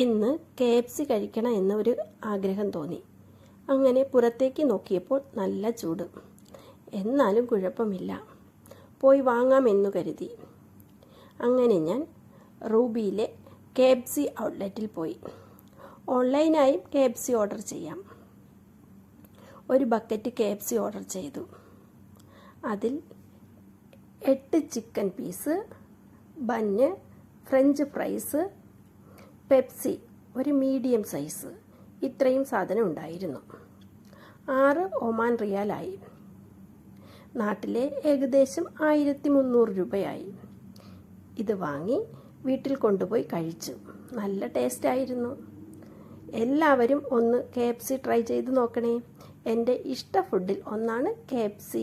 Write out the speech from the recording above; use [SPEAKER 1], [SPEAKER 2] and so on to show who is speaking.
[SPEAKER 1] ഇന്ന് KFC കഴിക്കണം എന്നൊരു ആഗ്രഹം തോന്നി. അങ്ങനെ പുറത്തേക്ക് നോക്കിയപ്പോൾ നല്ല ചൂട്. എന്നാലും കുഴപ്പമില്ല, പോയി വാങ്ങാമെന്നു കരുതി. അങ്ങനെ ഞാൻ റൂബിയിലെ KFC ഔട്ട്ലെറ്റിൽ പോയി. ഓൺലൈനായും KFC ഓർഡർ ചെയ്യാം. ഒരു ബക്കറ്റ് KFC ഓർഡർ ചെയ്തു. അതിൽ 8 chicken piece, bun, French fries, Pepsi ഒരു മീഡിയം സൈസ്, ഇത്രയും സാധനം ഉണ്ടായിരുന്നു. 6 ഒമാൻ റിയാലായി. നാട്ടിലെ ഏകദേശം 1300 രൂപയായി. ഇത് വാങ്ങി വീട്ടിൽ കൊണ്ടുപോയി കഴിച്ചു. നല്ല ടേസ്റ്റായിരുന്നു. എല്ലാവരും ഒന്ന് KFC ട്രൈ ചെയ്ത് നോക്കണേ. എൻ്റെ ഇഷ്ട ഫുഡിൽ ഒന്നാണ് KFC.